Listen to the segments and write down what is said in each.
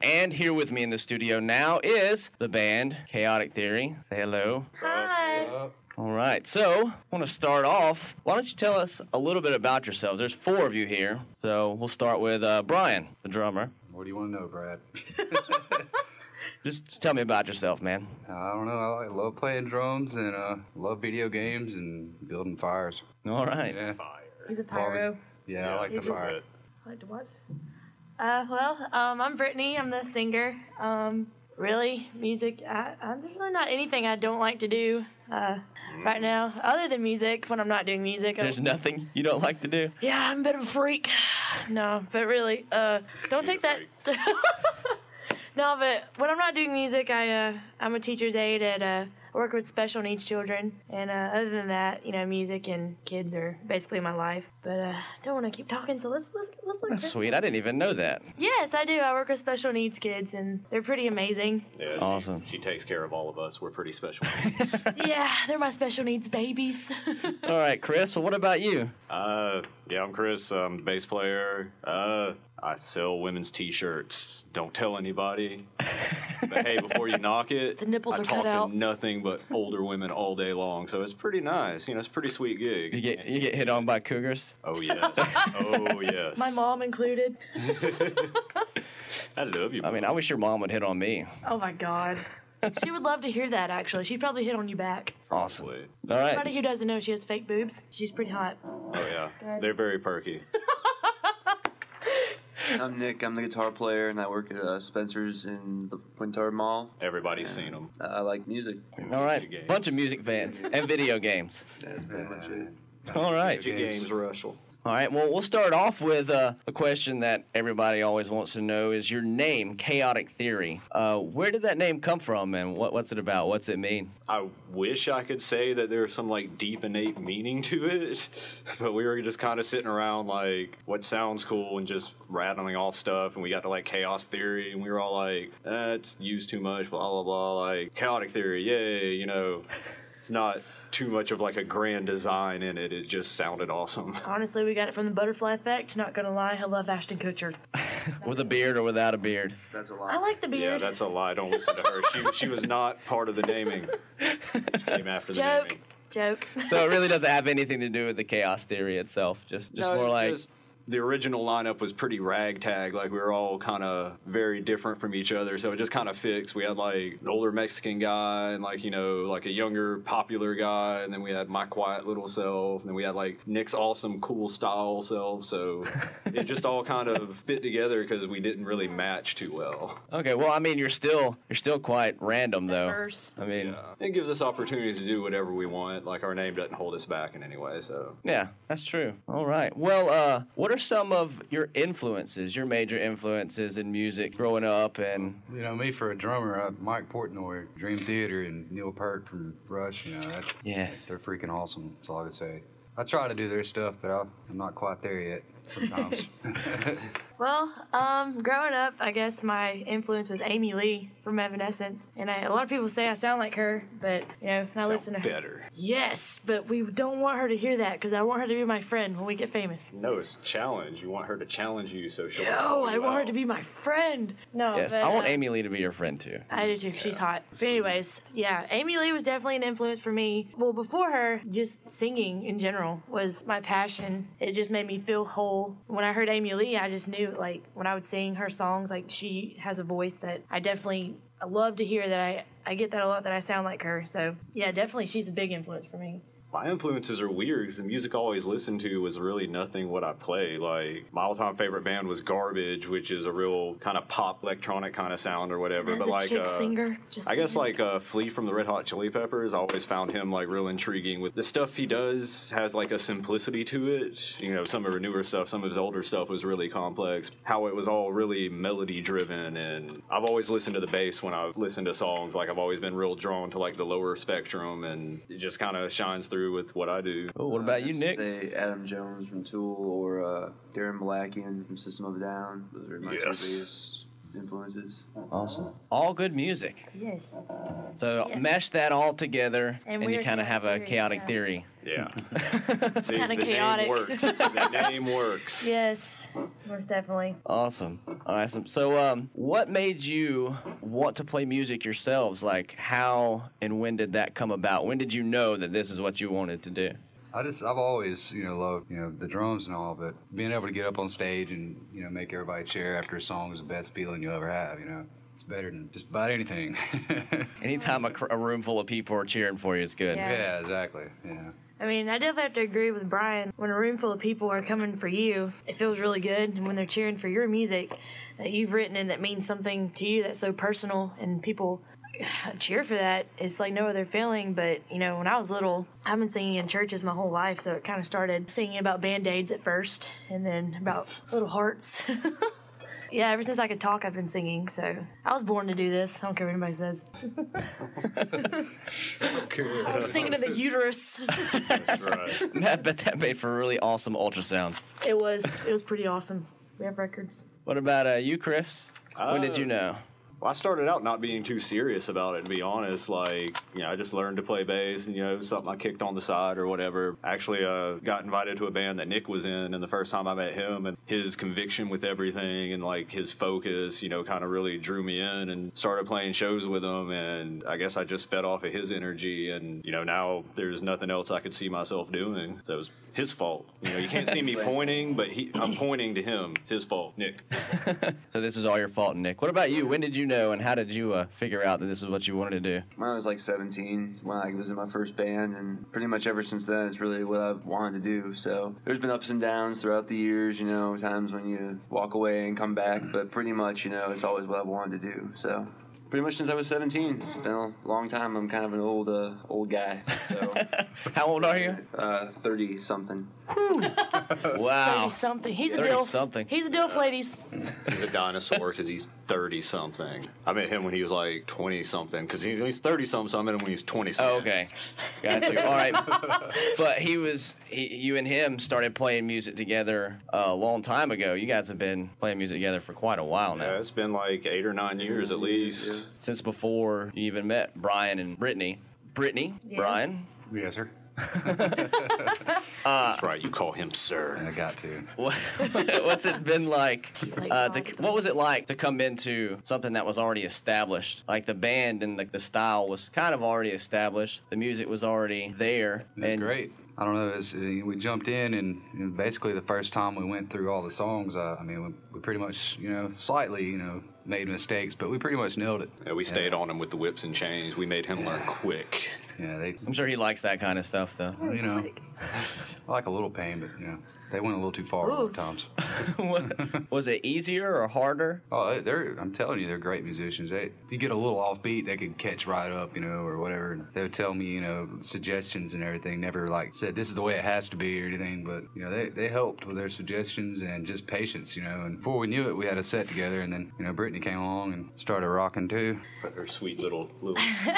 And here with me in the studio now is the band Chaotic Theory. Say hello. Hi. What's up? All right, so I want to start off. Why don't you tell us a little bit about yourselves? There's 4 of you here, so we'll start with Brian, the drummer. What do you want to know, Brad? Just tell me about yourself, man. I don't know. I love playing drums and love video games and building fires. All right. Yeah. He's a pyro. Yeah, I like the fire. I like to watch. I'm Brittany. I'm the singer. Really, music. There's really not anything I don't like to do right now, other than music. When I'm not doing music, There's nothing you don't like to do? yeah, I'm a bit of a freak. No, but really, don't take that. No, but when I'm not doing music, I'm a teacher's aide at work with special needs children, and other than that, music and kids are basically my life. But don't want to keep talking, so let's look. That's sweet. I didn't even know that. Yes, I do. I work with special needs kids, and they're pretty amazing. Yeah, Awesome. She takes care of all of us. We're pretty special. Yeah, they're my special needs babies. All right, Chris, well, what about you? Yeah, I'm Chris. I'm the bass player. I sell women's T-shirts. Don't tell anybody. But hey, before you knock it, The nipples I are talk cut to out. nothing but older women all day long. So it's pretty nice. It's a pretty sweet gig. You get hit on by cougars? Oh yes. Oh yes. My mom included. I love you. I mean, I wish your mom would hit on me. Oh my God. She would love to hear that, actually. She'd probably hit on you back. Awesome. Wait. All right. Anybody who doesn't know she has fake boobs, she's pretty hot. Oh yeah. They're very perky. I'm Nick. I'm the guitar player, and I work at Spencer's in the Quintard Mall. Everybody's seen them. I like music. All right. Video games. Bunch of music fans and video games. That's pretty much it. All right. Magic games, Russell. All right, well, we'll start off with a question that everybody always wants to know is your name, Chaotic Theory. Where did that name come from, and what's it about? What's it mean? I wish I could say that there's some deep innate meaning to it, but we were just kind of sitting around what sounds cool and just rattling off stuff, and we got to chaos theory, and we were all like, it's used too much, blah blah blah, chaotic theory, yay, it's not too much of a grand design in it. It just sounded awesome. Honestly, we got it from the Butterfly Effect. Not gonna lie, I love Ashton Kutcher. With a beard or without a beard? That's a I lot. like the Yeah, beard. that's a lie. Don't listen to her. She was not part of the naming. She came after the Joke. naming. Joke. So it really doesn't have anything to do with the chaos theory itself. Just No, more it's like... just the original lineup was pretty ragtag. We were all kind of very different from each other, so it just kind of fixed. We had an older Mexican guy and a younger popular guy, and then we had my quiet little self, and then we had Nick's awesome cool style self. So it just all kind of fit together because we didn't really match too well. Okay, well, I mean, you're still quite random, though. Diverse. I mean, Yeah. It gives us opportunities to do whatever we want. Our name doesn't hold us back in any way. So yeah, that's true. All right. Well, what are some of your influences, your major influences in music growing up? And Me for a drummer, Mike Portnoy, Dream Theater, and Neil Peart from Rush. yes. They're freaking awesome. That's all I could say. I try to do their stuff, but I'm not quite there yet. Sometimes. Well, growing up, I guess my influence was Amy Lee from Evanescence, and a lot of people say I sound like her, but when I listen to her. better. Yes, but we don't want her to hear that because I want her to be my friend when we get famous. No, it's a challenge. You want her to challenge you, so she'll. No, I want her out. to be my friend. No, Yes, but, I want Amy Lee to be your friend, too. I do too, 'cause she's hot. But anyways, yeah, Amy Lee was definitely an influence for me. Well, before her, just singing in general was my passion. It just made me feel whole. When I heard Amy Lee, I just knew, when I would sing her songs, she has a voice that I love to hear, that I get that a lot, that I sound like her. So, yeah, definitely she's a big influence for me. My influences are weird because the music I always listened to was really nothing what I play. My all-time favorite band was Garbage, which is a real kind of pop electronic kind of sound or whatever. As a chick singer, I guess Flea from the Red Hot Chili Peppers. I always found him real intriguing. With the stuff he does has a simplicity to it. Some of her newer stuff, some of his older stuff was really complex. How it was all really melody driven, and I've always listened to the bass when I've listened to songs. I've always been real drawn to the lower spectrum, and it just kind of shines through with what I do. Oh, what about you, Nick? Say Adam Jones from Tool or Darren Malakian from System of a Down. Those are my two biggest influences. Awesome. All good music. Yes. So Yes. mesh that all together, and you we're kind of have a chaotic yeah. theory. Yeah. See, Kinda the chaotic. name works. The name works. Yes, most definitely. Awesome. Awesome. So, what made you want to play music yourselves? Like, how and when did that come about? When did you know that this is what you wanted to do? I've always, loved, the drums and all, but being able to get up on stage and, make everybody cheer after a song is the best feeling you'll ever have, It's better than just about anything. Anytime a room full of people are cheering for you, it's good. Yeah. Yeah, exactly. Yeah. I mean, I definitely have to agree with Brian. When a room full of people are coming for you, it feels really good. And when they're cheering for your music that you've written and that means something to you that's so personal and people cheer for that, it's like no other feeling. But, when I was little, I've been singing in churches my whole life. So it kind of started singing about Band-Aids at first and then about little hearts. Yeah, ever since I could talk, I've been singing. So I was born to do this. I don't care what anybody says. I was singing to the uterus. That's right. I bet that made for really awesome ultrasounds. It was pretty awesome. We have records. What about you, Chris? When did you know? Well, I started out not being too serious about it, to be honest. Like, I just learned to play bass, and, it was something I kicked on the side or whatever. Actually, got invited to a band that Nick was in, and the first time I met him, and his conviction with everything and, like, his focus, kind of really drew me in and started playing shows with him, and I guess I just fed off of his energy, and, now there's nothing else I could see myself doing. So it was his fault. You can't see me pointing, but I'm pointing to him. It's his fault, Nick. So this is all your fault, Nick. What about you? When did you know, and how did you figure out that this is what you wanted to do? When I was like 17, when I was in my first band, and pretty much ever since then, it's really what I've wanted to do. So there's been ups and downs throughout the years, times when you walk away and come back, but pretty much, it's always what I've wanted to do. So pretty much since I was 17. It's been a long time. I'm kind of an old guy. So How old are you? 30-something. Wow. 30-something. He's a 30-something. DILF. He's a DILF, ladies. He's a dinosaur because he's 30-something. I met him when he was like 20-something because he's 30-something, so I met him when he was 20-something. Oh, okay. Gotcha. All right. But you and him started playing music together a long time ago. You guys have been playing music together for quite a while now. Yeah, it's been like 8 or 9 years at least. Yeah. Since before you even met Brian and Brittany. Brittany? Yeah. Brian? Yes, sir. That's right, you call him sir. I got to. What's it been like? like, What was it like to come into something that was already established? Like the band and the style was kind of already established. The music was already there. It was great. I don't know. We jumped in, and basically the first time we went through all the songs, we pretty much, slightly, made mistakes, but we pretty much nailed it. Yeah, we stayed on him with the whips and chains. We made him learn quick. Yeah, I'm sure he likes that kind of stuff, though. I like a little pain, but they went a little too far Ooh. at times. Was it easier or harder? Oh, I'm telling you, they're great musicians. If you get a little offbeat, they can catch right up, or whatever. And they would tell me, suggestions and everything. Never said this is the way it has to be or anything, but they helped with their suggestions and just patience, And before we knew it, we had a set together, and then Brittany came along and started rocking too. Put her sweet little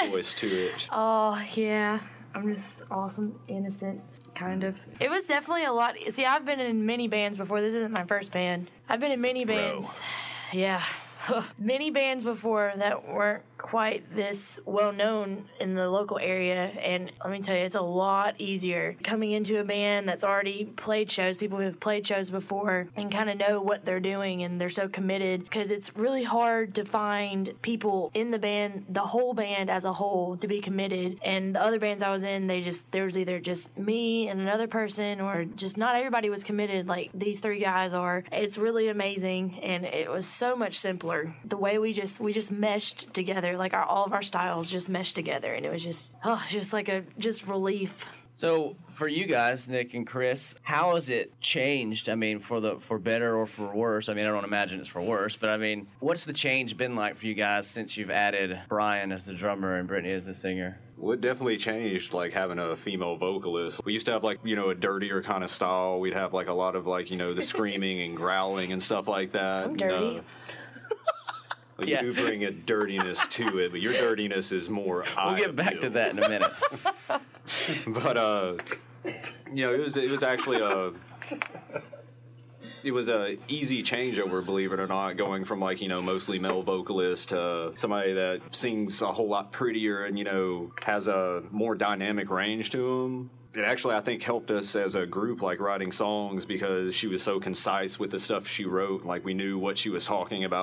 voice to it. Oh, yeah. I'm just awesome, innocent. Kind of. It was definitely a lot. See, I've been in many bands before. This isn't my first band. I've been in many bands. Yeah. Many bands before that weren't quite this well known in the local area, and let me tell you, it's a lot easier coming into a band that's already played shows, people who have played shows before and kind of know what they're doing, and they're so committed, because it's really hard to find people in the band, the whole band as a whole, to be committed. And the other bands I was in, there was either just me and another person, or just not everybody was committed like these three guys are. It's really amazing, and it was so much simpler. The way we just meshed together, like all of our styles just meshed together, and it was just like just relief. So for you guys, Nick and Chris, how has it changed? For better or for worse? I don't imagine it's for worse, but what's the change been like for you guys since you've added Brian as the drummer and Brittany as the singer? Well, it definitely changed, having a female vocalist. We used to have, a dirtier kind of style. We'd have, a lot of, the screaming and growling and stuff like that. I'm dirty. Well, you do bring a dirtiness to it, but your dirtiness is more We'll get back to that in a minute. But, it was actually It was a easy changeover, believe it or not, going from like, mostly male vocalist to somebody that sings a whole lot prettier and, has a more dynamic range to him. It actually, I think, helped us as a group, like writing songs, because she was so concise with the stuff she wrote. Like, we knew what she was talking about